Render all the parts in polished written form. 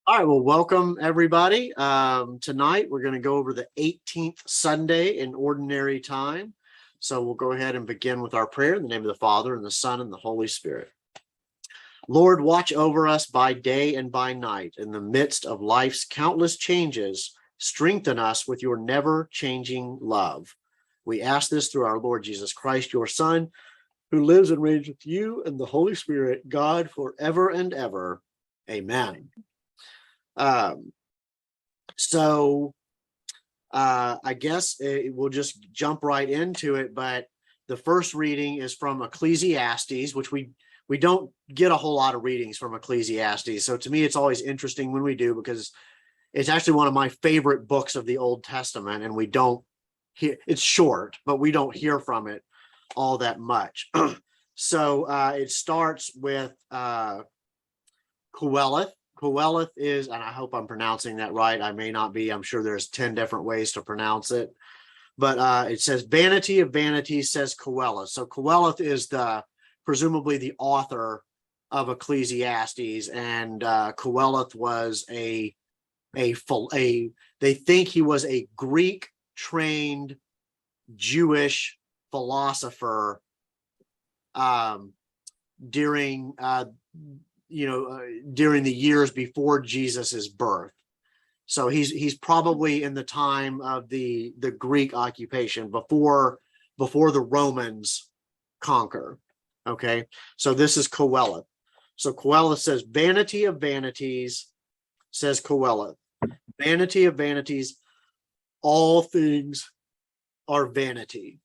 All right, well, welcome everybody. Tonight we're going to go over the 18th Sunday in Ordinary Time. So we'll go ahead and begin with our prayer in the name of the Father and the Son and the Holy Spirit. Lord, watch over us by day and by night. In the midst of life's countless changes, strengthen us with your never-changing love. We ask this through our Lord Jesus Christ, your Son, who lives and reigns with you and the Holy Spirit, God, forever and ever. Amen. I guess we'll just jump right into it, but the first reading is from Ecclesiastes, which we don't get a whole lot of readings from Ecclesiastes. So to me, it's always interesting when we do, because it's actually one of my favorite books of the Old Testament, and we don't hear, it's short, but we don't hear from it all that much. So it starts with Qoheleth. Qoheleth is, and I hope I'm pronouncing that right. I may not be. I'm sure there's 10 different ways to pronounce it. But it says, vanity of vanities, says Qoheleth. So Qoheleth is presumably the author of Ecclesiastes, and Qoheleth was they think he was a Greek-trained Jewish philosopher during the years before Jesus's birth. So he's probably in the time of the Greek occupation, before the Romans conquer. Okay, so this is Qoheleth. So Qoheleth says, vanity of vanities, says Qoheleth. Vanity of vanities, all things are vanity.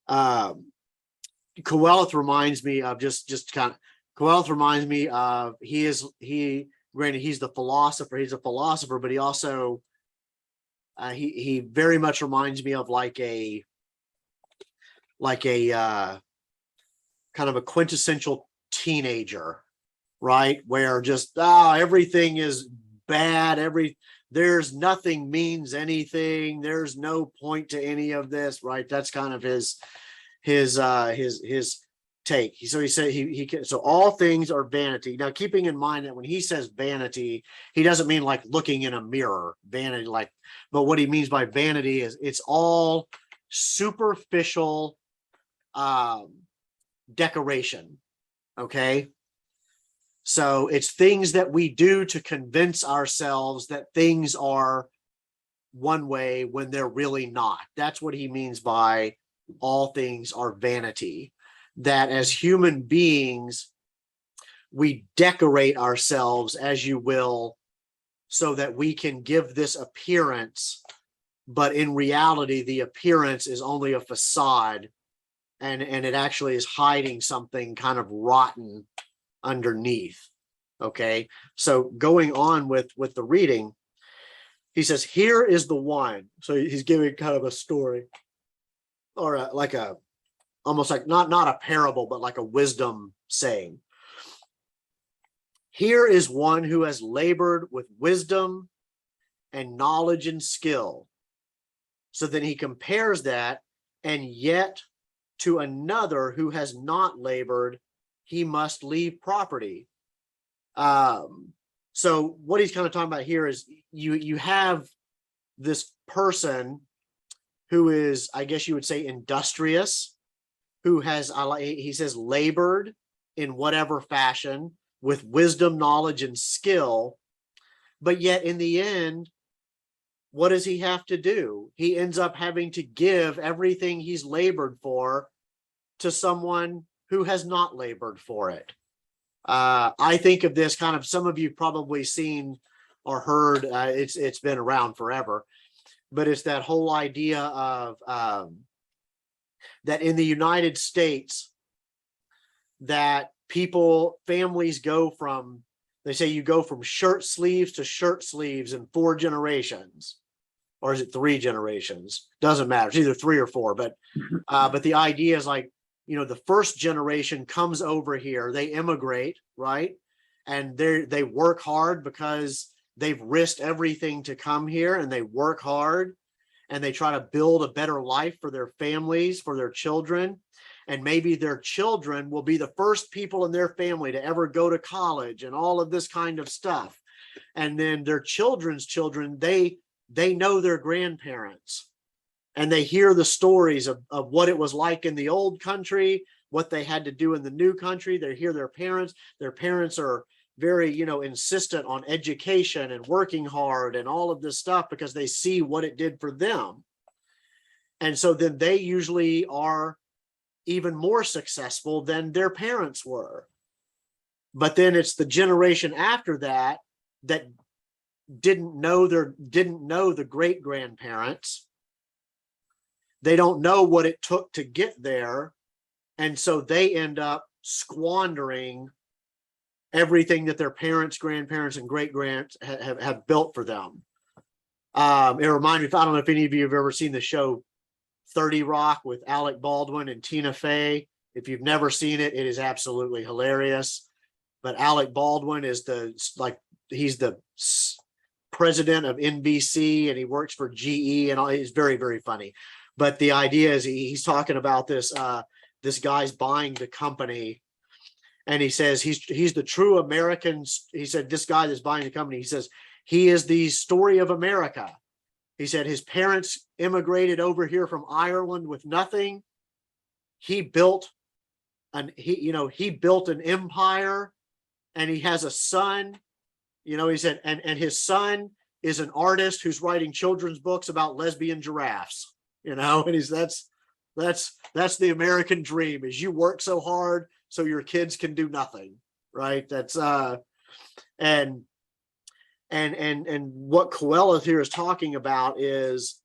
Qoheleth reminds me of Qoheleth reminds me of granted, he's the philosopher. He's a philosopher, but he also he very much reminds me of like a kind of a quintessential teenager, right? Where just everything is bad. There's nothing means anything. There's no point to any of this, right? That's kind of his take. So he said so all things are vanity. Now, keeping in mind that when he says vanity, he doesn't mean like looking in a mirror, vanity, but what he means by vanity is it's all superficial decoration. Okay, so it's things that we do to convince ourselves that things are one way when they're really not. That's what he means by all things are vanity. That as human beings, we decorate ourselves, as you will, so that we can give this appearance, but in reality, the appearance is only a facade, and it actually is hiding something kind of rotten underneath. Okay, so going on with the reading, he says, here is the one. So he's giving kind of a story, or almost like not a parable, but like a wisdom saying. Here is one who has labored with wisdom and knowledge and skill. So then he compares that, and yet to another who has not labored, he must leave property. So what he's kind of talking about here is you have this person who is, I guess you would say, industrious, who has, he says, labored in whatever fashion with wisdom, knowledge, and skill. But yet in the end, what does he have to do? He ends up having to give everything he's labored for to someone who has not labored for it. I think of this kind of, some of you probably seen or heard, it's been around forever, but it's that whole idea of that in the United States, that families go from, they say you go from shirt sleeves to shirt sleeves in 4 generations, or is it 3 generations? Doesn't matter. It's either 3 or 4, but the idea is like, the first generation comes over here, they immigrate, right? And they work hard because they've risked everything to come here, and they work hard and they try to build a better life for their families, for their children. and maybe their children will be the first people in their family to ever go to college and all of this kind of stuff. And then their children's children, they know their grandparents, and they hear the stories of what it was like in the old country, what they had to do in the new country. They hear their parents. Their parents are very, insistent on education and working hard and all of this stuff because they see what it did for them. And so then they usually are even more successful than their parents were. But then it's the generation after that that didn't know the great grandparents. They don't know what it took to get there. And so they end up squandering everything that their parents, grandparents, and great grands have built for them. It reminded me, I don't know if any of you have ever seen the show 30 Rock with Alec Baldwin and Tina Fey. If you've never seen it, it is absolutely hilarious. But Alec Baldwin is he's the president of NBC, and he works for GE, and he's very, very funny. But the idea is he's talking about this guy's buying the company, and he says he's the true American. He said, this guy that's buying the company, he says, he is the story of America. He said his parents immigrated over here from Ireland with nothing. He built an empire, and he has a son. He said, and his son is an artist who's writing children's books about lesbian giraffes. And that's the American dream, is you work so hard so your kids can do nothing, right? That's and what Coelho here is talking about is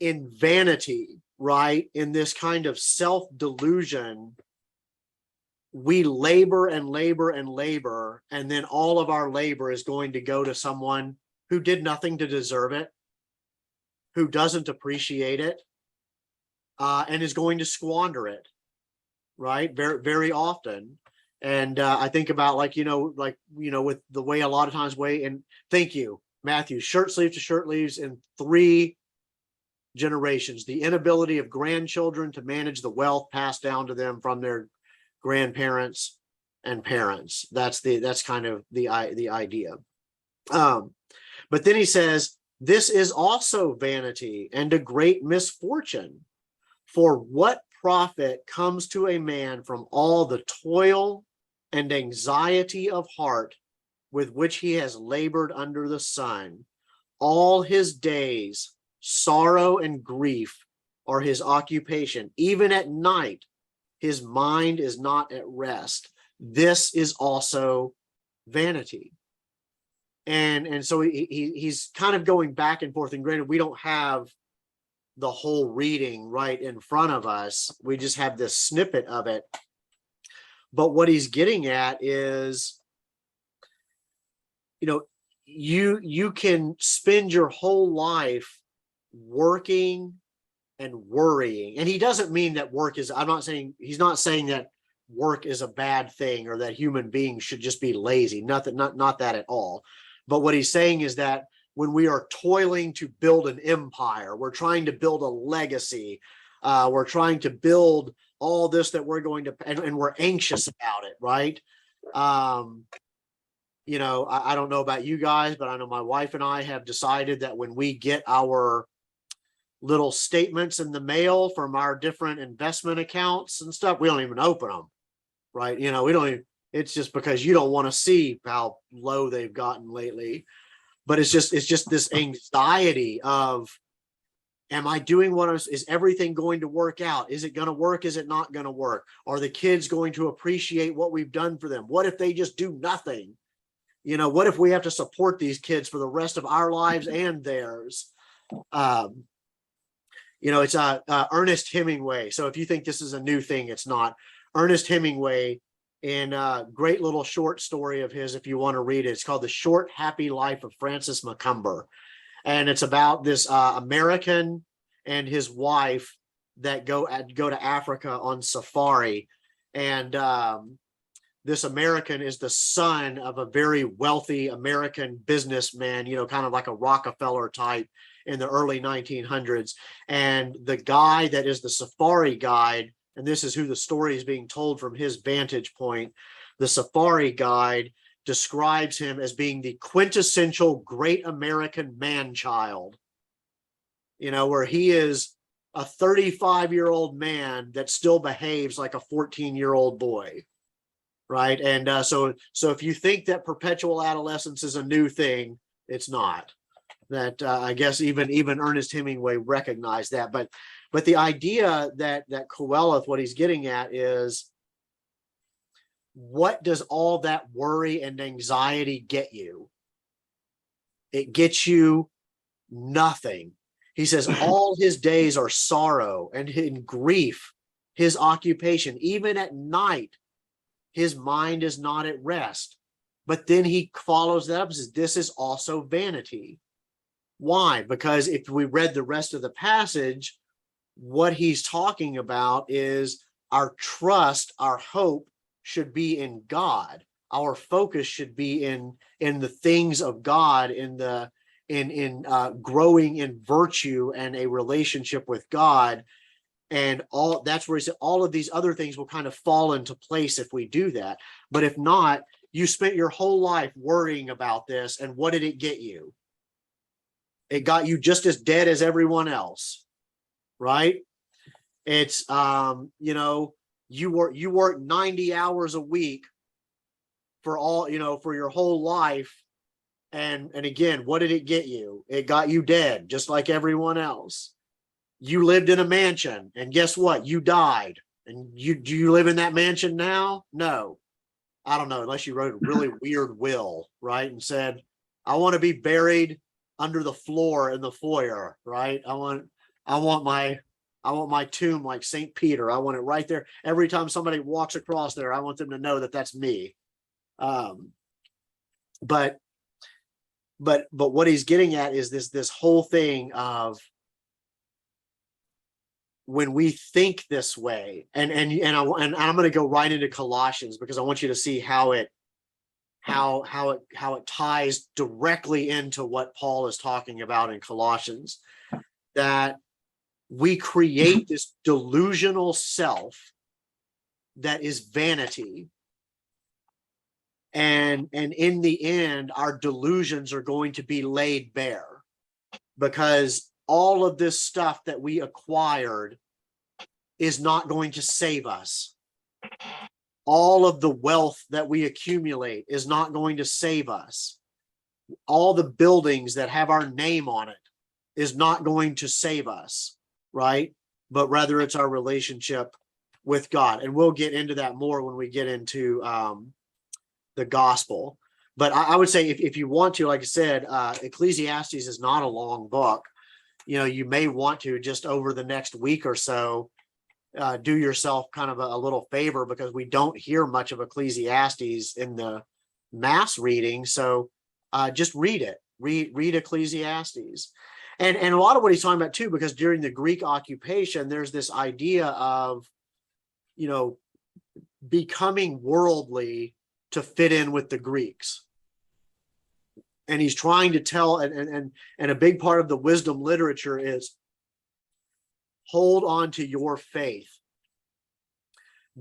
in vanity, right? In this kind of self-delusion, we labor and labor and labor, and then all of our labor is going to go to someone who did nothing to deserve it, who doesn't appreciate it, and is going to squander it, right? Very, very often. And I think about with the way a lot of times and thank you, Matthew, shirt sleeves to shirt sleeves in 3 generations, the inability of grandchildren to manage the wealth passed down to them from their grandparents and parents. That's kind of the idea. But then he says, this is also vanity and a great misfortune. For what profit comes to a man from all the toil and anxiety of heart with which he has labored under the sun? All his days, sorrow and grief are his occupation. Even at night, his mind is not at rest. This is also vanity. And so he's kind of going back and forth. And granted, we don't have the whole reading right in front of us. We just have this snippet of it. But what he's getting at is, you can spend your whole life working and worrying. And he doesn't mean that he's not saying that work is a bad thing or that human beings should just be lazy. Not that at all. But what he's saying is that when we are toiling to build an empire, we're trying to build a legacy, we're trying to build all this that we're going to, and we're anxious about it, right? I don't know about you guys, but I know my wife and I have decided that when we get our little statements in the mail from our different investment accounts and stuff, we don't even open them, right? We don't even, it's just because you don't want to see how low they've gotten lately. But it's just this anxiety of, am I doing is everything going to work out? Is it going to work? Is it not going to work? Are the kids going to appreciate what we've done for them? What if they just do nothing? What if we have to support these kids for the rest of our lives and theirs? It's Ernest Hemingway. So if you think this is a new thing, it's not. Ernest Hemingway, in a great little short story of his, if you want to read it, it's called The Short Happy Life of Francis Macumber. And it's about this American and his wife that go to Africa on safari. And this American is the son of a very wealthy American businessman, kind of like a Rockefeller type. in the early 1900s. And the guy that is the safari guide, and this is who the story is being told from his vantage point, the safari guide describes him as being the quintessential great American man-child, where he is a 35-year-old man that still behaves like a 14-year-old boy. Right. And so if you think that perpetual adolescence is a new thing, it's not. That I guess even Ernest Hemingway recognized that. But the idea that Coeleth, what he's getting at is, what does all that worry and anxiety get you? It gets you nothing. He says all his days are sorrow and in grief, his occupation, even at night. His mind is not at rest. But then he follows that up and says, this is also vanity. Why? Because if we read the rest of the passage, what he's talking about is our trust, our hope should be in God. Our focus should be in the things of God, in growing in virtue and a relationship with God. And that's where he said all of these other things will kind of fall into place if we do that. But if not, you spent your whole life worrying about this. And what did it get you? It got you just as dead as everyone else, right? It's, you work 90 hours a week for for your whole life. And again, what did it get you? It got you dead, just like everyone else. You lived in a mansion, and guess what? You died. And do you live in that mansion now? No. I don't know, unless you wrote a really weird will, right? And said, I want to be buried under the floor in the foyer, right? I want my tomb like St. Peter. I want it right there. Every time somebody walks across there, I want them to know that that's me. But what he's getting at is this whole thing of, when we think this way, and I'm going to go right into Colossians, because I want you to see how it ties directly into what Paul is talking about in Colossians, that we create this delusional self that is vanity. And in the end, our delusions are going to be laid bare, because all of this stuff that we acquired is not going to save us. All of the wealth that we accumulate is not going to save us. All the buildings that have our name on it is not going to save us, right? But rather it's our relationship with God. And we'll get into that more when we get into the gospel. But I would say if you want to, like I said, Ecclesiastes is not a long book. You may want to, just over the next week or so, do yourself kind of a little favor, because we don't hear much of Ecclesiastes in the mass reading. So just read it, read Ecclesiastes. And a lot of what he's talking about too, because during the Greek occupation, there's this idea of, becoming worldly to fit in with the Greeks. And he's trying to tell, and a big part of the wisdom literature is, hold on to your faith.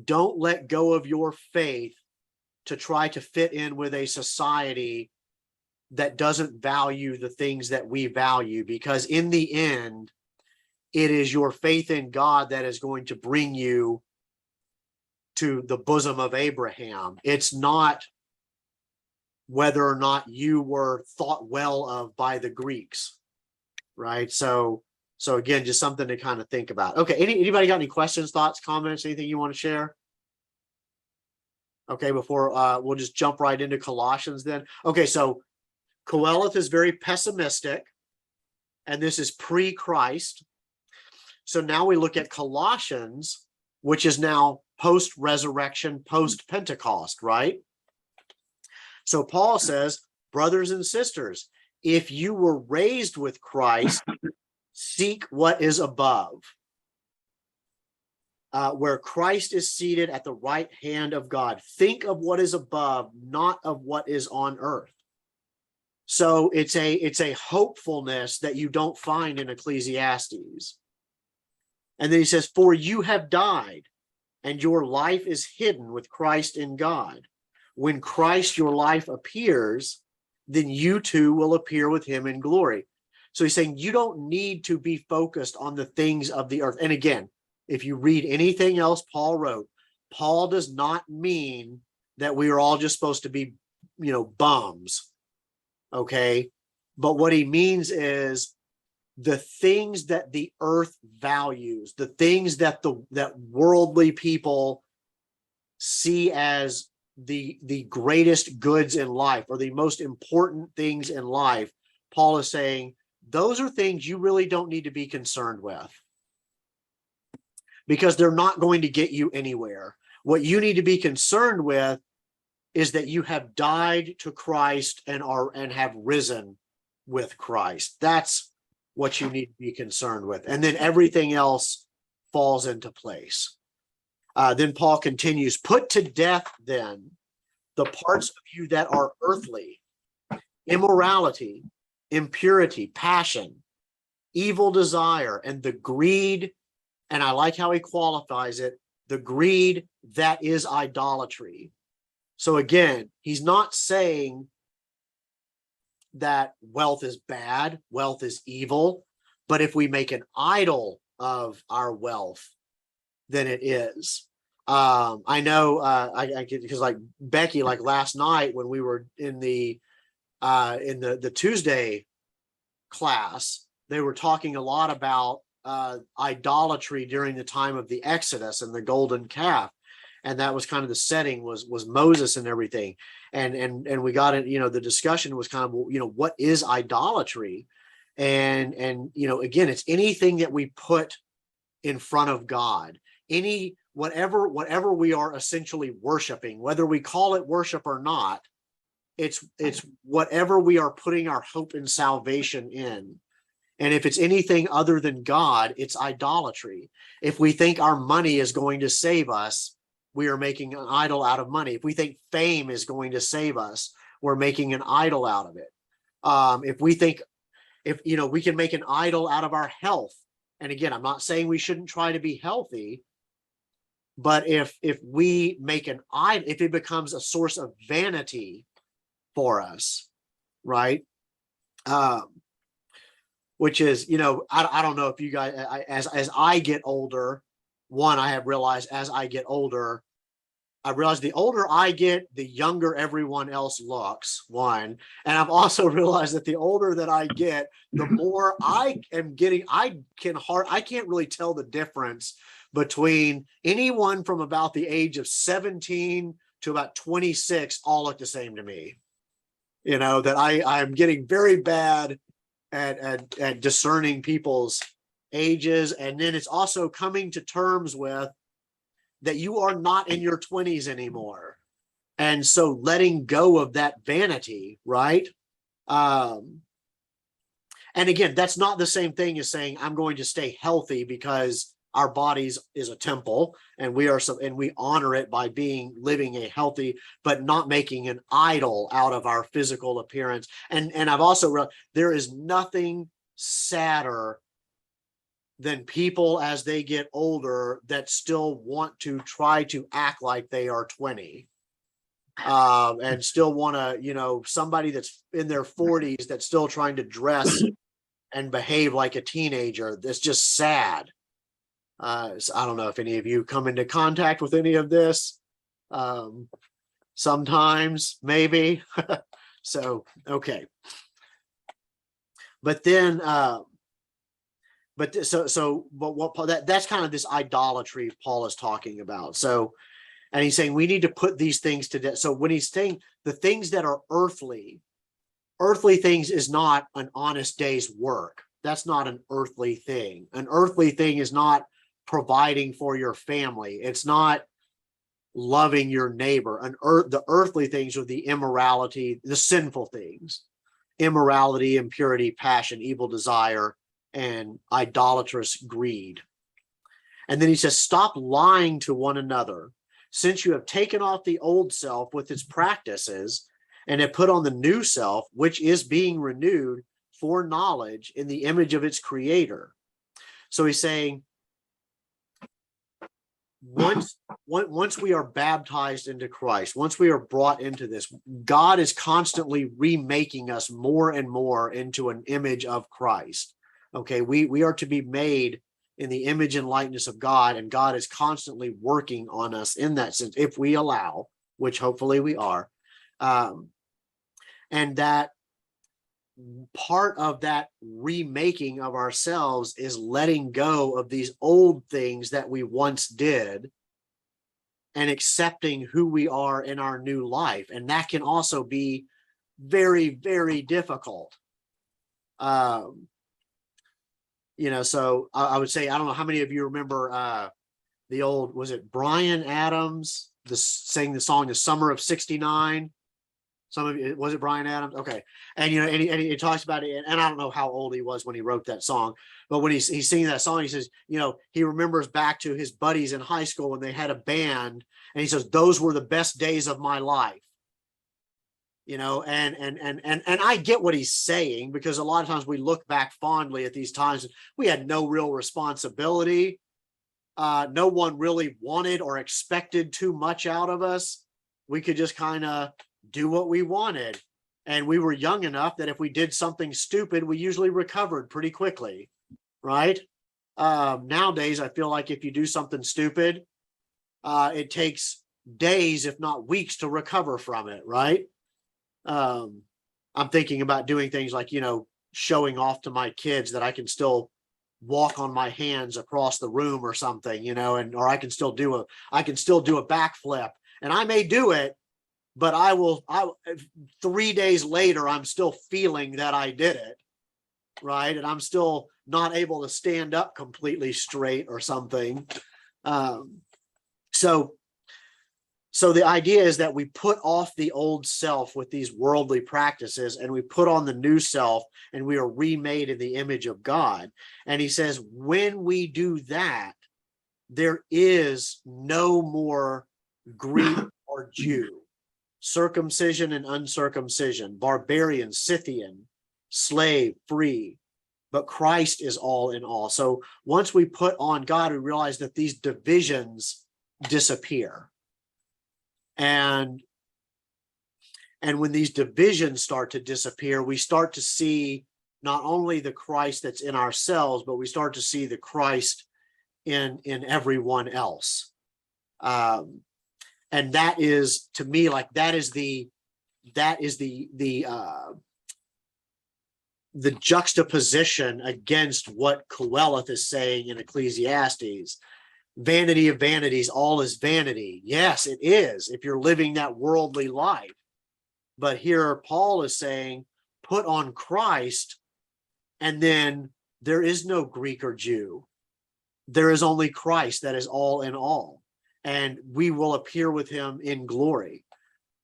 Don't let go of your faith to try to fit in with a society that doesn't value the things that we value, because in the end, it is your faith in God that is going to bring you to the bosom of Abraham. It's not whether or not you were thought well of by the Greeks, right? So again, just something to kind of think about. Okay, anybody got any questions, thoughts, comments, anything you want to share? Okay, before we'll just jump right into Colossians then. Okay, so Coeleth is very pessimistic, and this is pre-Christ. So now we look at Colossians, which is now post-resurrection, post-Pentecost, right? So Paul says, brothers and sisters, if you were raised with Christ, seek what is above, where Christ is seated at the right hand of God. Think of what is above, not of what is on earth. So it's a hopefulness that you don't find in Ecclesiastes. And then he says, for you have died, and your life is hidden with Christ in God. When Christ, your life, appears, then you too will appear with him in glory. So he's saying you don't need to be focused on the things of the earth. And again, if you read anything else Paul wrote, Paul does not mean that we are all just supposed to be, bums. Okay. But what he means is the things that the earth values, the things that that worldly people see as the greatest goods in life, or the most important things in life, Paul is saying those are things you really don't need to be concerned with, because they're not going to get you anywhere. What you need to be concerned with is that you have died to Christ and have risen with Christ. That's what you need to be concerned with. And then everything else falls into place. Then Paul continues, put to death then the parts of you that are earthly: immorality, impurity, passion, evil desire, and the greed. And I like how he qualifies it, the greed that is idolatry. So again, he's not saying that wealth is bad, wealth is evil, but if we make an idol of our wealth, then it is. I know I because like Becky, like last night when we were in the Tuesday class, they were talking a lot about idolatry during the time of the Exodus and the golden calf. And that was kind of the setting was Moses and everything. And we got it, the discussion was kind of, what is idolatry? And again, it's anything that we put in front of God, whatever we are essentially worshiping, whether we call it worship or not, it's whatever we are putting our hope and salvation in. And if it's anything other than God, it's idolatry. If we think our money is going to save us, we are making an idol out of money. If we think fame is going to save us, we're making an idol out of it. If we think, we can make an idol out of our health. And again, I'm not saying we shouldn't try to be healthy, but if we make an idol, if it becomes a source of vanity for us, right? Which is, I don't know if you guys, as I get older, I have realized as I get older, I realize the older I get, the younger everyone else looks, one. And I've also realized that the older that I get, the more I am getting, I can't really tell the difference between anyone from about the age of 17 to about 26, all look the same to me. That I'm getting very bad at discerning people's ages. And then it's also coming to terms with that you are not in your 20s anymore. And so letting go of that vanity, right? And again, that's not the same thing as saying I'm going to stay healthy because our bodies is a temple and we honor it by living a healthy, but not making an idol out of our physical appearance. And I've also realized there is nothing sadder than people as they get older that still want to try to act like they are 20 and still want to, somebody that's in their 40s that's still trying to dress and behave like a teenager. That's just sad. So I don't know if any of you come into contact with any of this. Sometimes, maybe. So, okay. But then, that's kind of this idolatry Paul is talking about. So, and he's saying we need to put these things to death. So when he's saying the things that are earthly things is not an honest day's work. That's not an earthly thing. An earthly thing is not providing for your family. It's not loving your neighbor. The earthly things are the immorality, the sinful things, immorality, impurity, passion, evil desire, and idolatrous greed. And then he says, stop lying to one another, since you have taken off the old self with its practices and have put on the new self, which is being renewed for knowledge in the image of its creator. So he's saying, once we are baptized into Christ, once we are brought into this, God is constantly remaking us more and more into an image of Christ. Okay, we are to be made in the image and likeness of God, and God is constantly working on us in that sense, if we allow, which hopefully we are. And that part of that remaking of ourselves is letting go of these old things that we once did and accepting who we are in our new life. And that can also be very, very difficult. So I would say, I don't know how many of you remember the old, was it Bryan Adams, sang the song "The Summer of '69"? Some of you, was it Bryan Adams? Okay. And he talks about it, and I don't know how old he was when he wrote that song, but when he's singing that song, he says, he remembers back to his buddies in high school when they had a band, and he says, those were the best days of my life. And I get what he's saying, because a lot of times we look back fondly at these times. We had no real responsibility. No one really wanted or expected too much out of us. We could just kind of do what we wanted. And we were young enough that if we did something stupid, we usually recovered pretty quickly, right? Nowadays, I feel like if you do something stupid, it takes days, if not weeks, to recover from it, right? I'm thinking about doing things like, showing off to my kids that I can still walk on my hands across the room or something, or I can still do a backflip, and I may do it, but I 3 days later, I'm still feeling that I did it, right? And I'm still not able to stand up completely straight or something. So the idea is that we put off the old self with these worldly practices, and we put on the new self, and we are remade in the image of God. And he says, when we do that, there is no more Greek or Jew, circumcision and uncircumcision, barbarian, Scythian, slave, free, but Christ is all in all. So once we put on God, we realize that these divisions disappear. And when these divisions start to disappear, we start to see not only the Christ that's in ourselves, but we start to see the Christ in everyone else. And that is, to me, like that is the juxtaposition against what Coeleth is saying in Ecclesiastes. Vanity of vanities, all is vanity. Yes, it is, if you're living that worldly life. But here Paul is saying, put on Christ, and then there is no Greek or Jew. There is only Christ that is all in all. And we will appear with him in glory.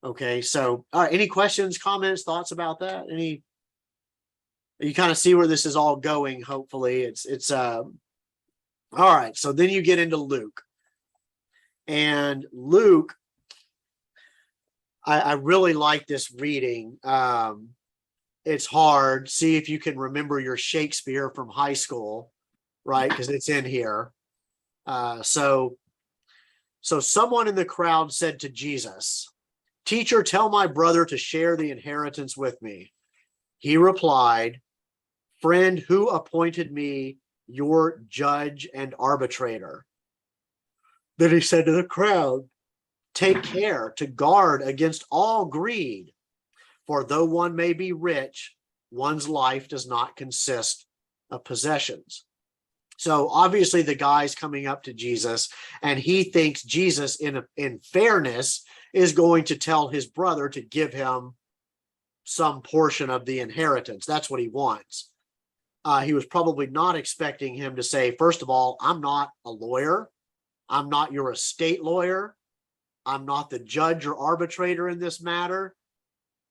Okay, so any questions, comments, thoughts about that? You kind of see where this is all going, hopefully. It's all right, so then you get into Luke. And Luke, I really like this reading. It's hard. See if you can remember your Shakespeare from high school, right? Because it's in here. So someone in the crowd said to Jesus, "Teacher, tell my brother to share the inheritance with me." He replied, "Friend, who appointed me your judge and arbitrator?" Then he said to the crowd, "Take care to guard against all greed, for though one may be rich, one's life does not consist of possessions." So obviously the guy's coming up to Jesus, and he thinks Jesus, in fairness, is going to tell his brother to give him some portion of the inheritance. That's what he wants. He was probably not expecting him to say, first of all, I'm not a lawyer. I'm not your estate lawyer. I'm not the judge or arbitrator in this matter.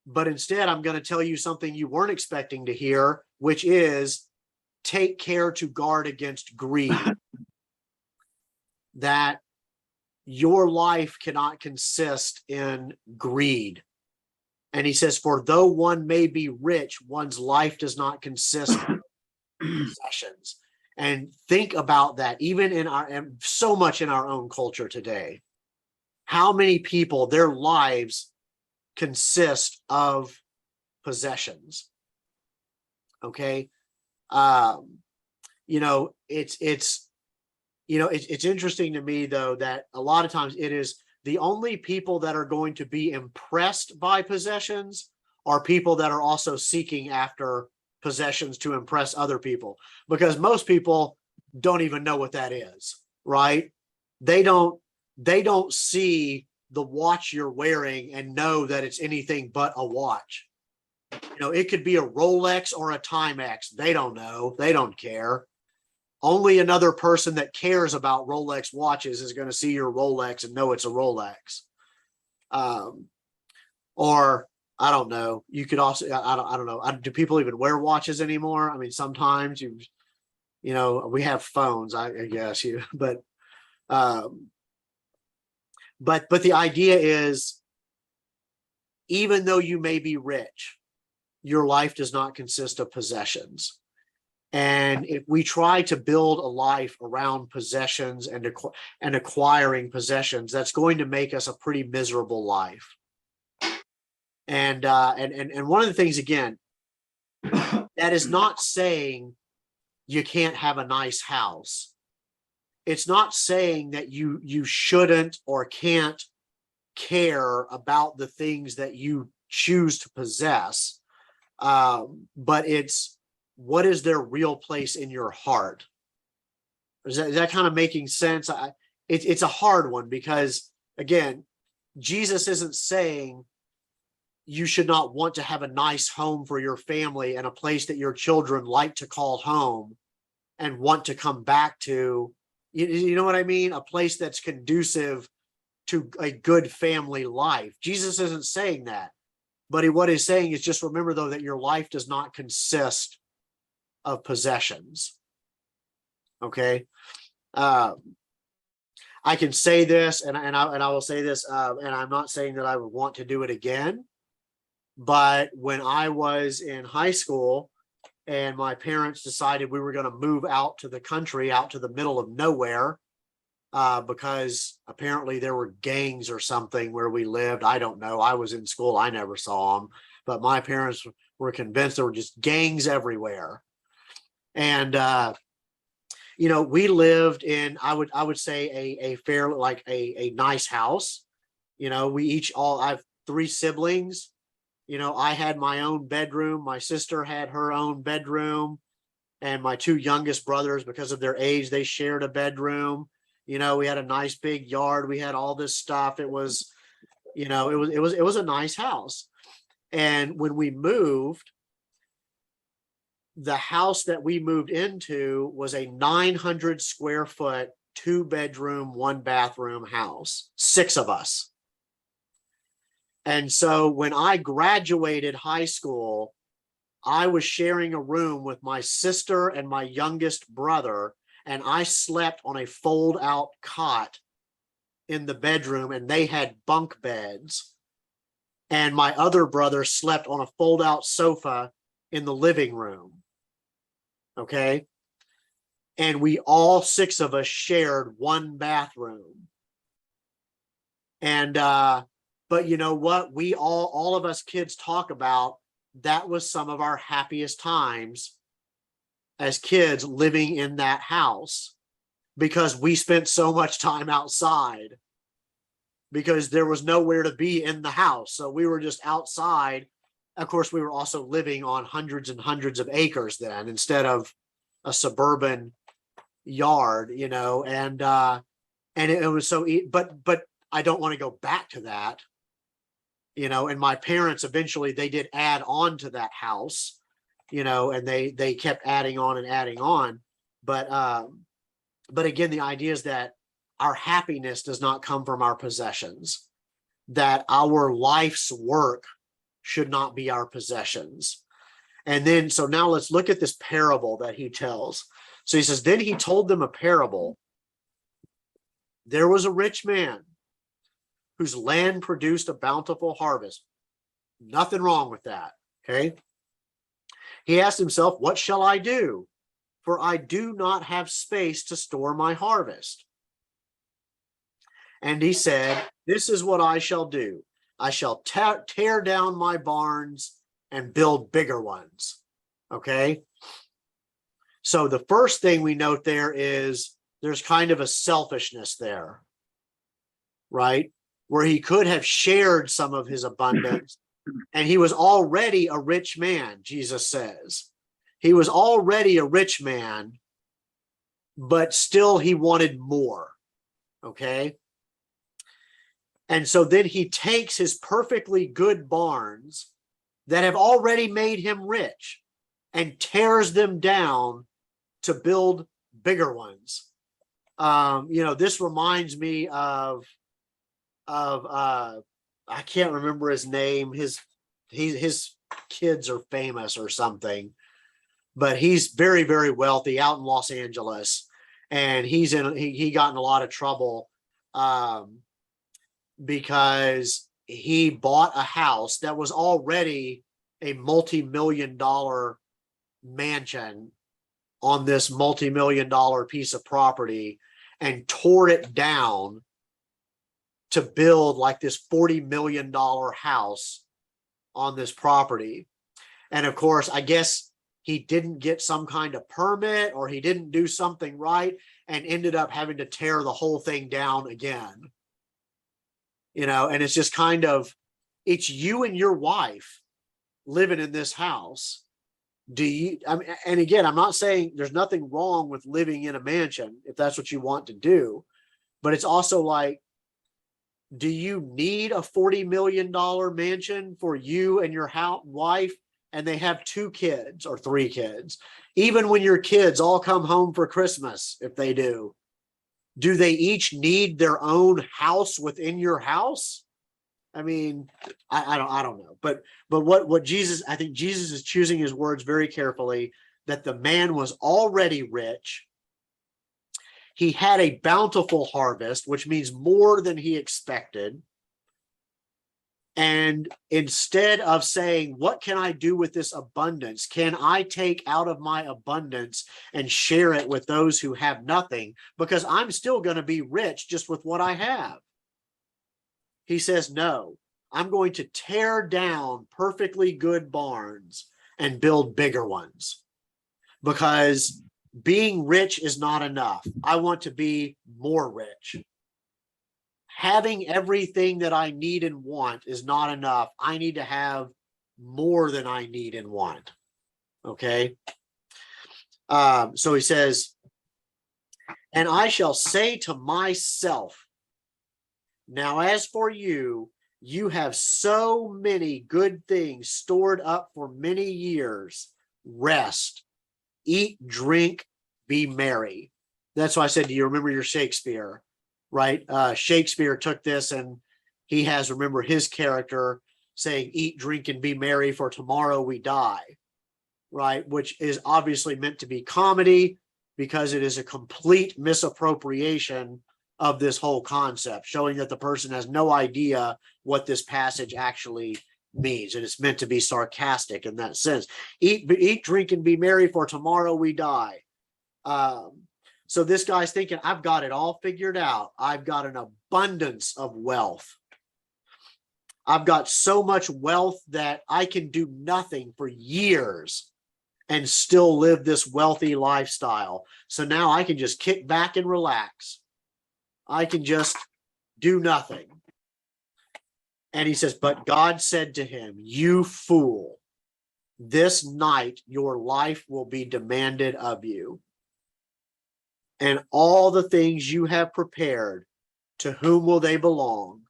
But instead, I'm going to tell you something you weren't expecting to hear, which is take care to guard against greed. That your life cannot consist in greed. And he says, for though one may be rich, one's life does not consist of possessions. And think about that, even in our, and so much in our own culture today. How many people, their lives consist of possessions? Okay. It's interesting to me, though, that a lot of times it is the only people that are going to be impressed by possessions are people that are also seeking after possessions to impress other people, because most people don't even know what that is, right? They don't see the watch you're wearing and know that it's anything but a watch. It could be a Rolex or a Timex. They don't know. They don't care. Only another person that cares about Rolex watches is going to see your Rolex and know it's a Rolex. Or I don't know. You could also, I don't know. Do people even wear watches anymore? I mean, sometimes we have phones, I guess but the idea is, even though you may be rich, your life does not consist of possessions. And if we try to build a life around possessions and acquiring possessions, that's going to make us a pretty miserable life. And one of the things, again, that is not saying you can't have a nice house. It's not saying that you shouldn't or can't care about the things that you choose to possess. But it's, what is their real place in your heart? Is that kind of making sense? It's a hard one, because, again, Jesus isn't saying you should not want to have a nice home for your family and a place that your children like to call home and want to come back to. You know what I mean? A place that's conducive to a good family life. Jesus isn't saying that. But what he's saying is, just remember, though, that your life does not consist of possessions. Okay. I can say this, and I will say this, and I'm not saying that I would want to do it again, but when I was in high school and my parents decided we were going to move out to the country, out to the middle of nowhere, because apparently there were gangs or something where we lived. I don't know. I was in school. I never saw them, but my parents were convinced there were just gangs everywhere. And, we lived in, I would say a fair, like a nice house. I have 3 siblings. I had my own bedroom. My sister had her own bedroom, and my 2 youngest brothers, because of their age, they shared a bedroom. We had a nice big yard. We had all this stuff. It was a nice house. And when we moved, the house that we moved into was a 900 square foot, 2-bedroom, 1-bathroom house, 6 of us. And so when I graduated high school, I was sharing a room with my sister and my youngest brother, and I slept on a fold-out cot in the bedroom, and they had bunk beds. And my other brother slept on a fold-out sofa in the living room. Okay. And we all 6 of us shared 1 bathroom. And, but you know what? We all of us kids talk about, that was some of our happiest times as kids living in that house, because we spent so much time outside, because there was nowhere to be in the house. So we were just outside. Of course, we were also living on hundreds and hundreds of acres then, instead of a suburban yard, and it was so, but I don't want to go back to that, and my parents eventually, they did add on to that house, and they kept adding on and adding on. But again, the idea is that our happiness does not come from our possessions, that our life's work should not be our possessions. And then, so now let's look at this parable that he tells. So he says, then he told them a parable. There was a rich man whose land produced a bountiful harvest. Nothing wrong with that. Okay. He asked himself, what shall I do? For I do not have space to store my harvest. And he said, this is what I shall do. I shall tear down my barns and build bigger ones. Okay. So the first thing we note there is there's kind of a selfishness there, right? Where he could have shared some of his abundance, and he was already a rich man, Jesus says. He was already a rich man, but still he wanted more. Okay. And so then he takes his perfectly good barns that have already made him rich and tears them down to build bigger ones. This reminds me of I can't remember his name. His kids are famous or something, but he's very, very wealthy out in Los Angeles, and he got in a lot of trouble because he bought a house that was already a multi-million-dollar mansion on this multi-million-dollar piece of property and tore it down to build like this $40 million house on this property. And of course, I guess he didn't get some kind of permit, or he didn't do something right, and ended up having to tear the whole thing down again. And it's just kind of, it's you and your wife living in this house. And again, I'm not saying there's nothing wrong with living in a mansion if that's what you want to do, but it's also like, do you need a $40 million mansion for you and your wife? And they have 2 kids or 3 kids. Even when your kids all come home for Christmas, if they do they each need their own house within your house? I mean, I don't know, but what Jesus, I think Jesus is choosing his words very carefully, that the man was already rich. He had a bountiful harvest, which means more than he expected. And instead of saying, what can I do with this abundance? Can I take out of my abundance and share it with those who have nothing? Because I'm still going to be rich just with what I have. He says, no, I'm going to tear down perfectly good barns and build bigger ones, because being rich is not enough. I want to be more rich. Having everything that I need and want is not enough. I need to have more than I need and want. Okay. So he says, and I shall say to myself, now as for you, you have so many good things stored up for many years. Rest, eat, drink, be merry. That's why I said, do you remember your Shakespeare? Right? Shakespeare took this, and he has, remember his character saying, eat, drink, and be merry, for tomorrow we die. Right? Which is obviously meant to be comedy, because it is a complete misappropriation of this whole concept, showing that the person has no idea what this passage actually means. And it's meant to be sarcastic in that sense. Eat, drink, and be merry, for tomorrow we die. So this guy's thinking, I've got it all figured out. I've got an abundance of wealth. I've got so much wealth that I can do nothing for years and still live this wealthy lifestyle. So now I can just kick back and relax. I can just do nothing. And he says, but God said to him, you fool, this night your life will be demanded of you. And all the things you have prepared, to whom will they belong?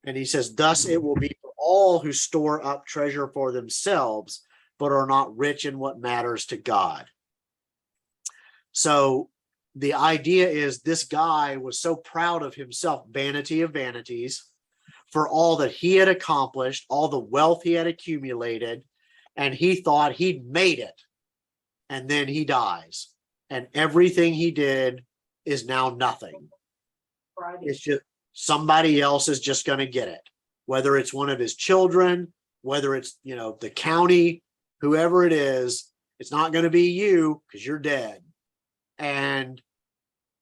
And he says, thus it will be for all who store up treasure for themselves, but are not rich in what matters to God. So the idea is, this guy was so proud of himself, vanity of vanities, for all that he had accomplished, all the wealth he had accumulated, and he thought he'd made it. And then he dies. And everything he did is now nothing. It's just somebody else is just going to get it. whether it's one of his children, whether it's, you know, the county, whoever it is, it's not going to be you because you're dead. And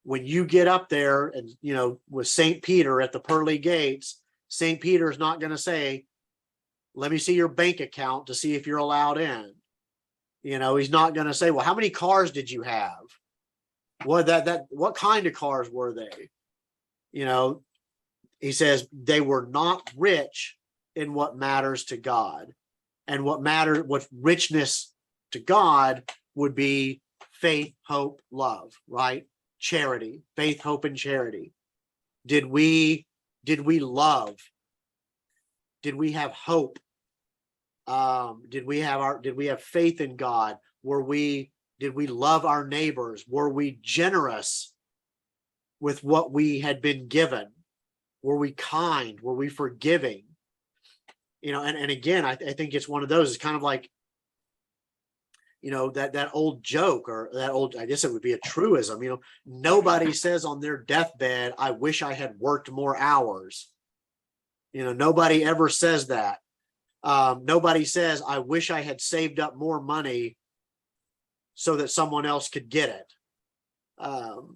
when you get up there and, you know, with St. Peter at the pearly gates, St. Peter's not going to say, let me see your bank account to see if you're allowed in. You know, he's not going to say, well, how many cars did you have? What kind of cars were they? You know, he says they were not rich in what matters to God. And what richness to God would be faith, hope, love, right? Charity, faith, hope, and charity. Did we love? Did we have hope? Did we have faith in God? Did we love our neighbors? Were we generous with what we had been given? Were we kind? Were we forgiving? You know, and again, I think it's one of those. It's kind of like, you know, that old joke, or that old, I guess it would be a truism. You know, nobody says on their deathbed, I wish I had worked more hours. You know, nobody ever says that. Nobody says, I wish I had saved up more money so that someone else could get it. So,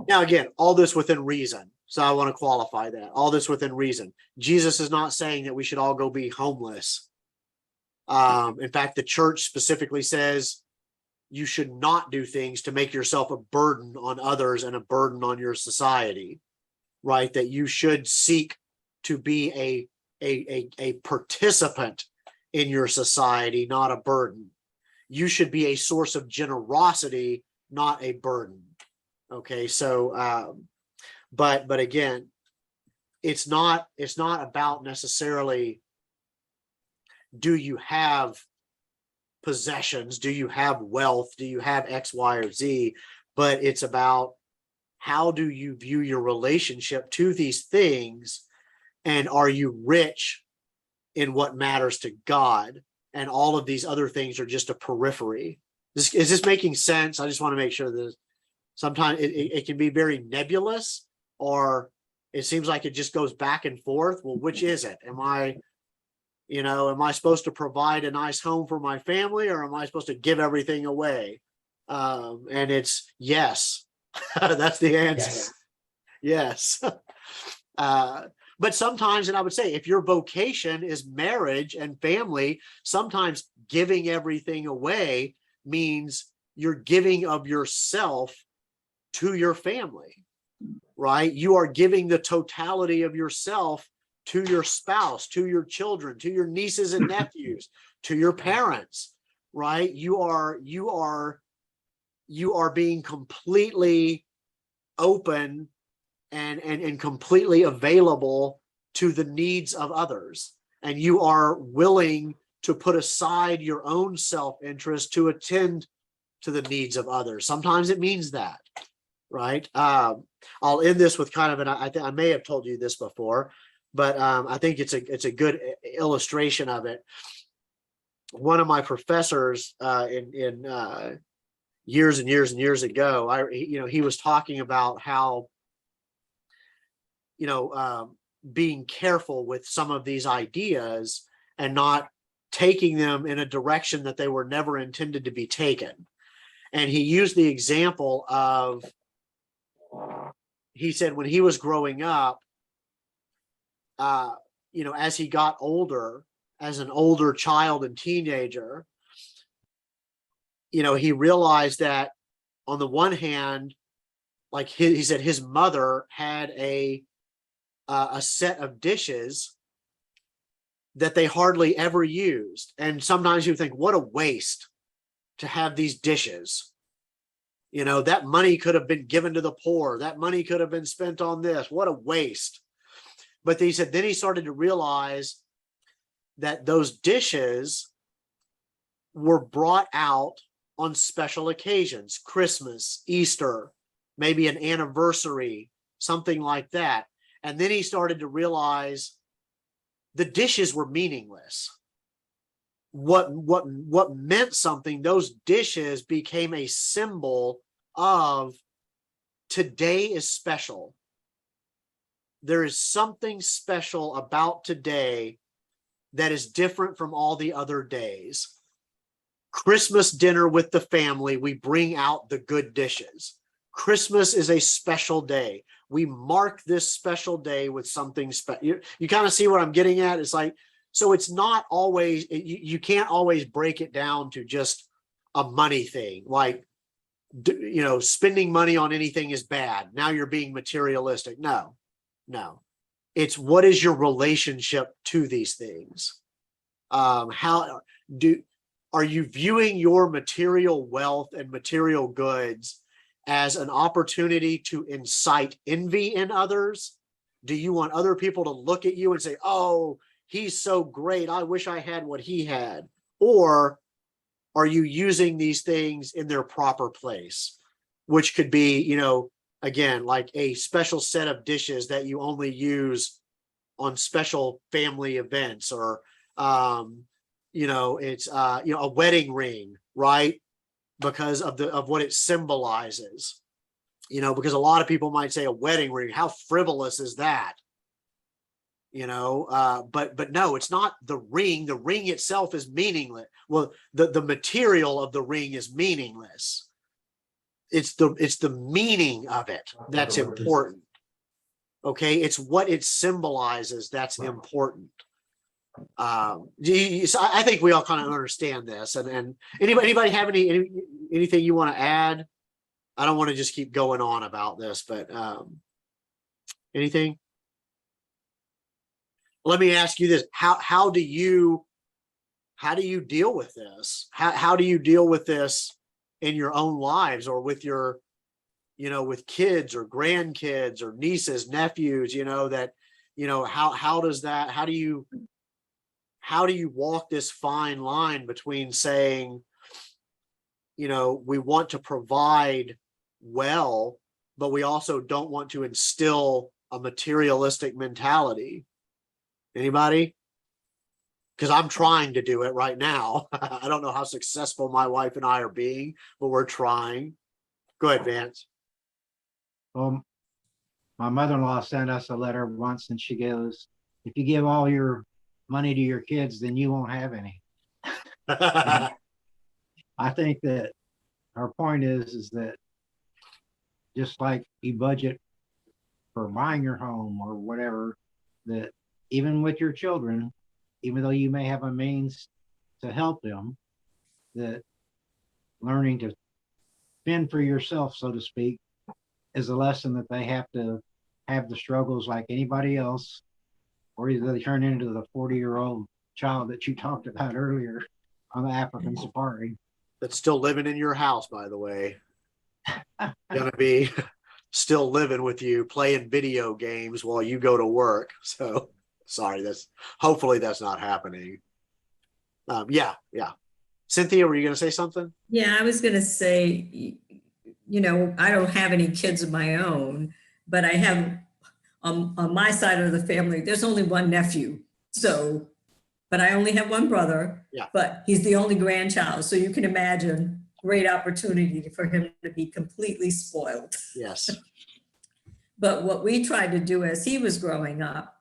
now, again, all this within reason. So I want to qualify that. All this within reason. Jesus is not saying that we should all go be homeless. In fact, the church specifically says you should not do things to make yourself a burden on others and a burden on your society, right? That you should seek to be a participant in your society, not a burden. You should be a source of generosity, not a burden. Okay, so but again, it's not about necessarily, do you have possessions, do you have wealth, do you have X, Y, or Z, but it's about how do you view your relationship to these things, and are you rich in what matters to God, and all of these other things are just a periphery. Is this making sense? I just want to make sure that sometimes it can be very nebulous, or it seems like it just goes back and forth. Well, which is it? Am I supposed to provide a nice home for my family, or am I supposed to give everything away? And it's yes. That's the answer. Yes. But sometimes, and I would say, if your vocation is marriage and family, sometimes giving everything away means you're giving of yourself to your family, right? You are giving the totality of yourself to your spouse, to your children, to your nieces and nephews, to your parents, right? You are being completely open and completely available to the needs of others. And you are willing to put aside your own self-interest to attend to the needs of others. Sometimes it means that, right? I'll end this with kind of an, I may have told you this before, but I think it's a good illustration of it. One of my professors in years and years and years ago, he was talking about how, being careful with some of these ideas and not taking them in a direction that they were never intended to be taken. And he used the example of, he said when he was growing up, as he got older, as an older child and teenager, he realized that on the one hand, like he said, his mother had a set of dishes that they hardly ever used. And sometimes you think, what a waste to have these dishes. That money could have been given to the poor. That money could have been spent on this. What a waste. But he said, then he started to realize that those dishes were brought out on special occasions, Christmas, Easter, maybe an anniversary, something like that. And then he started to realize the dishes were meaningless. What meant something, those dishes became a symbol of today is special. there is something special about today that is different from all the other days. Christmas dinner with the family, we bring out the good dishes. Christmas is a special day. We mark this special day with something special. You kind of see what I'm getting at? It's like, so it's not always, you can't always break it down to just a money thing. Like, spending money on anything is bad. Now you're being materialistic. No. It's what is your relationship to these things? Are you viewing your material wealth and material goods as an opportunity to incite envy in others? Do you want other people to look at you and say, oh, he's so great, I wish I had what he had? Or are you using these things in their proper place, which could be, again, like a special set of dishes that you only use on special family events, or it's a wedding ring, right? Because of what it symbolizes, because a lot of people might say a wedding ring, how frivolous is that? But no, it's not the ring. The ring itself is meaningless. Well, the material of the ring is meaningless. It's the meaning of it that's important. Okay, it's what it symbolizes that's important. So I think we all kind of understand this. And anybody have anything you want to add? I don't want to just keep going on about this, but anything? Let me ask you this: how do you deal with this? How do you deal with this in your own lives, or with your, with kids or grandkids or nieces, nephews? How do you walk this fine line between saying, we want to provide well, but we also don't want to instill a materialistic mentality? Anybody? Because I'm trying to do it right now. I don't know how successful my wife and I are being, but we're trying. Go ahead, Vance. Well, my mother-in-law sent us a letter once, and she goes, if you give all your money to your kids, then you won't have any. I think that our point is that just like you budget for buying your home or whatever, that even with your children, even though you may have a means to help them, that learning to fend for yourself, so to speak, is a lesson that they have to have the struggles like anybody else, or either they turn into the 40-year-old child that you talked about earlier on the African safari. That's still living in your house, by the way. Gonna be still living with you, playing video games while you go to work. So sorry, hopefully that's not happening. Yeah. Cynthia, were you gonna say something? Yeah, I was gonna say, I don't have any kids of my own, but I have on my side of the family, there's only one nephew. So, but I only have one brother. Yeah. But he's the only grandchild. So you can imagine great opportunity for him to be completely spoiled. Yes. But what we tried to do as he was growing up,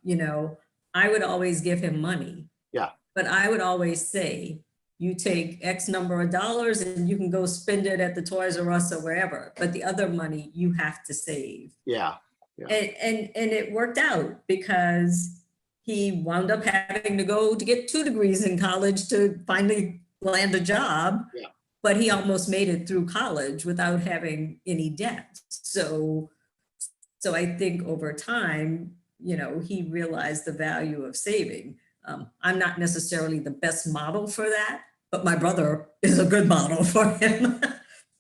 I would always give him money. Yeah. But I would always say, you take X number of dollars and you can go spend it at the Toys R Us or wherever, but the other money you have to save. Yeah. And it worked out because he wound up having to go to get 2 degrees in college to finally land a job. Yeah. But he almost made it through college without having any debt. So I think over time, he realized the value of saving. I'm not necessarily the best model for that, but my brother is a good model for him.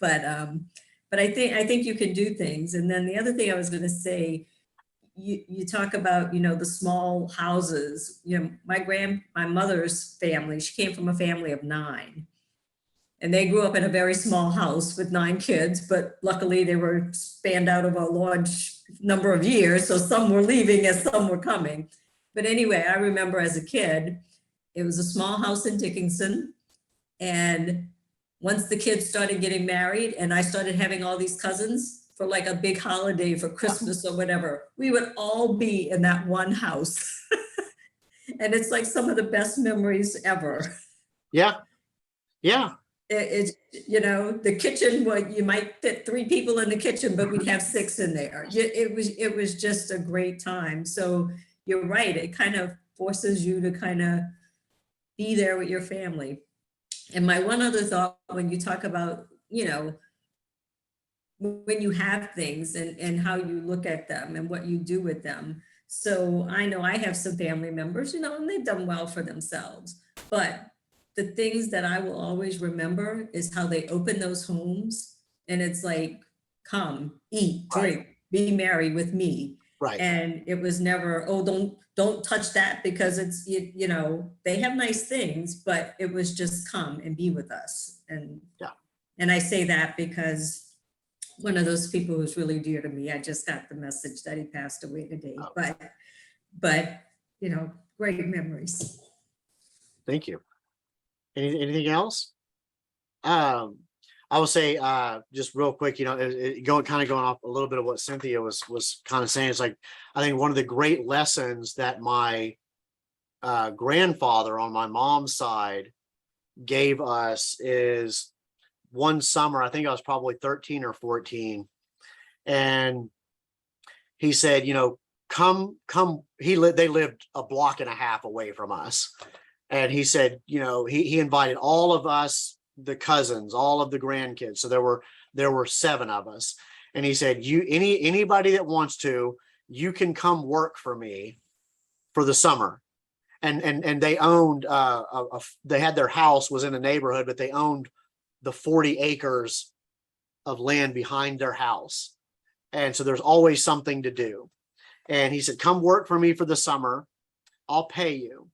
But I think you can do things. And then the other thing I was going to say, you talk about, the small houses. My mother's family, she came from a family of 9. And they grew up in a very small house with 9 kids, but luckily they were spanned out over a large number of years. So some were leaving as some were coming. But anyway, I remember as a kid, it was a small house in Dickinson. And once the kids started getting married and I started having all these cousins, for like a big holiday for Christmas or whatever, we would all be in that one house. And it's like some of the best memories ever. Yeah. Yeah. It's, you know, the kitchen, well, you might fit 3 people in the kitchen, but we'd have 6 in there. It was just a great time. So you're right. It kind of forces you to kind of be there with your family. And my one other thought, when you talk about, you know, when you have things and how you look at them and what you do with them. So I know I have some family members, you know, and they've done well for themselves. But the things that I will always remember is how they open those homes and it's like, come, eat, drink, be merry with me. Right. And it was never, oh, don't touch that because it's, you know, they have nice things, but it was just come and be with us. And yeah. And I say that because one of those people who's really dear to me, I just got the message that he passed away today, Oh. but, you know, great memories. Thank you. Anything else? I will say, just real quick, you know, going off a little bit of what Cynthia was kind of saying. It's like, I think one of the great lessons that my grandfather on my mom's side gave us is one summer, I think I was probably 13 or 14. And he said, you know, they lived a block and a half away from us. And he said, you know, he invited all of us, the cousins, all of the grandkids. So there were 7 of us. And he said, anybody that wants to, you can come work for me for the summer. And they owned, they had their house was in a neighborhood, but they owned the 40 acres of land behind their house. And so there's always something to do. And he said, come work for me for the summer. I'll pay you.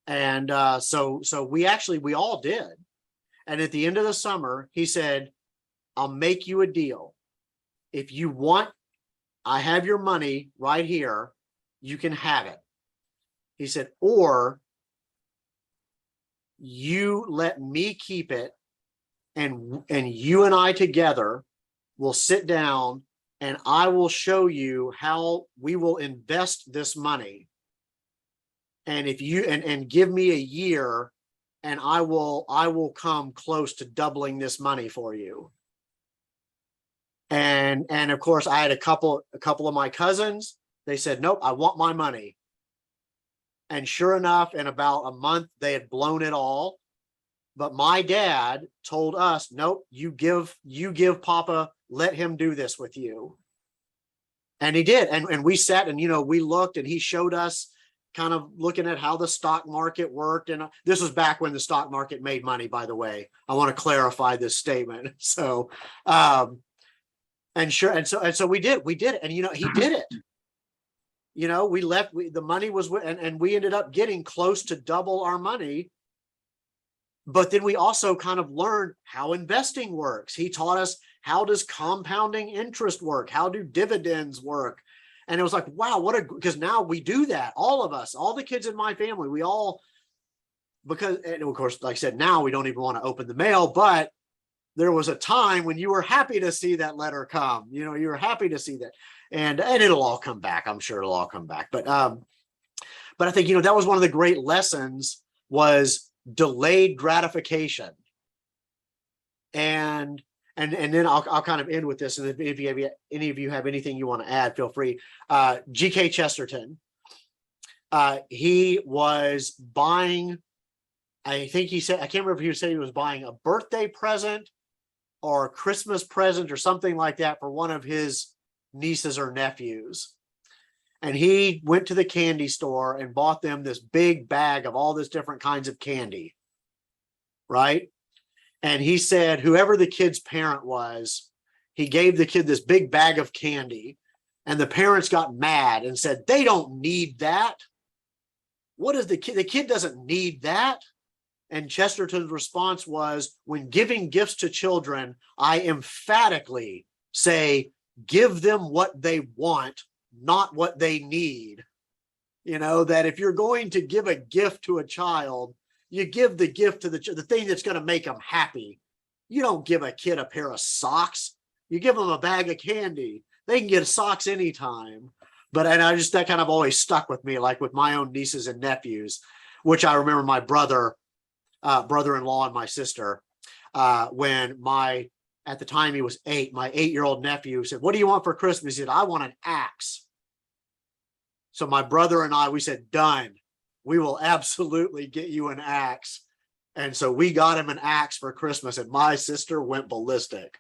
And so we all did. And at the end of the summer, he said, I'll make you a deal. If you want, I have your money right here. You can have it. He said, or you let me keep it. And you and I together will sit down and I will show you how we will invest this money. And if you and give me a year and I will come close to doubling this money for you. And of course I had a couple of my cousins, they said, nope, I want my money. And sure enough, in about a month, they had blown it all. But my dad told us, nope, you give Papa, let him do this with you. And he did. And we sat and, you know, we looked and he showed us kind of looking at how the stock market worked. And this was back when the stock market made money, by the way. I want to clarify this statement. So, and so we did it. And, you know, he did it. You know, the money was, and we ended up getting close to double our money. But then we also kind of learned how investing works. He taught us, how does compounding interest work? How do dividends work? And it was like, wow, because now we do that. All of us, all the kids in my family, we all, and of course, like I said, now we don't even want to open the mail, but there was a time when you were happy to see that letter come, you know, you were happy to see that. And it'll all come back. I'm sure it'll all come back. But I think, you know, that was one of the great lessons was delayed gratification. And then I'll kind of end with this. And if you have, any of you have anything you want to add, feel free. G.K. Chesterton, he was buying, I think he said, I can't remember if he said he was buying a birthday present or a Christmas present or something like that for one of his nieces or nephews. And he went to the candy store and bought them this big bag of all this different kinds of candy. Right. And he said, whoever the kid's parent was, he gave the kid this big bag of candy. And the parents got mad and said, they don't need that. What is the kid? The kid doesn't need that. And Chesterton's response was, when giving gifts to children, I emphatically say, give them what they want, not what they need. You know, that if you're going to give a gift to a child, you give the gift to the thing that's going to make them happy. You don't give a kid a pair of socks You give them a bag of candy. They can get socks anytime. And I just, that kind of always stuck with me, like with my own nieces and nephews, which I remember my brother-in-law and my sister, when at the time he was 8, my 8-year-old nephew said, "What do you want for Christmas?" He said, "I want an axe." So my brother and I, we said, "Done. We will absolutely get you an axe." And so we got him an axe for Christmas, and my sister went ballistic.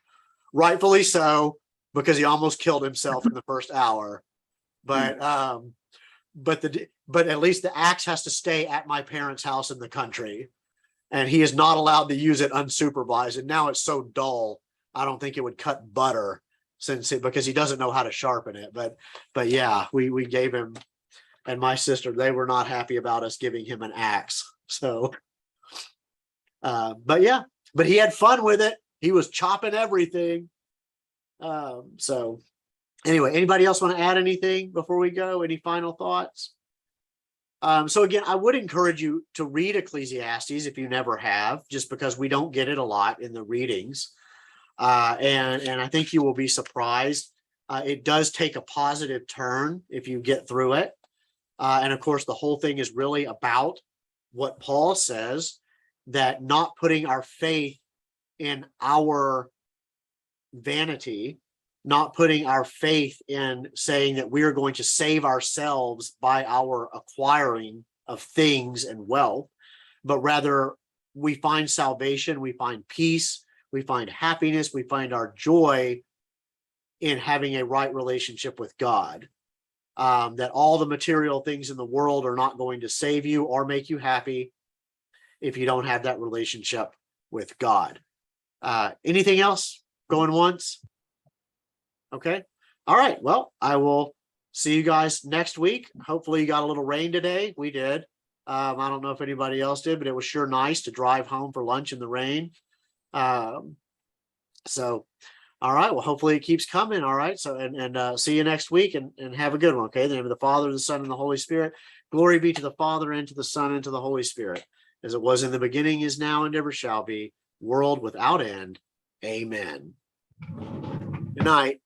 Rightfully so, because he almost killed himself in the first hour. But at least the axe has to stay at my parents' house in the country, and he is not allowed to use it unsupervised. And now it's so dull, I don't think it would cut butter because he doesn't know how to sharpen it. But yeah, we gave him, and my sister, they were not happy about us giving him an axe. So, but he had fun with it. He was chopping everything. So anyway, anybody else want to add anything before we go? Any final thoughts? So again, I would encourage you to read Ecclesiastes if you never have, just because we don't get it a lot in the readings. And I think you will be surprised. It does take a positive turn if you get through it. And of course, the whole thing is really about what Paul says, that not putting our faith in our vanity, not putting our faith in saying that we are going to save ourselves by our acquiring of things and wealth, but rather we find salvation, we find peace, we find happiness, we find our joy in having a right relationship with God. That all the material things in the world are not going to save you or make you happy if you don't have that relationship with God. Anything else? Going once? Okay. All right. Well, I will see you guys next week. Hopefully you got a little rain today. We did. I don't know if anybody else did, but it was sure nice to drive home for lunch in the rain. So, all right. Well, hopefully it keeps coming. All right. So, and see you next week, and have a good one. Okay. In the name of the Father, the Son, and the Holy Spirit. Glory be to the Father, and to the Son, and to the Holy Spirit, as it was in the beginning, is now, and ever shall be, world without end. Amen. Good night.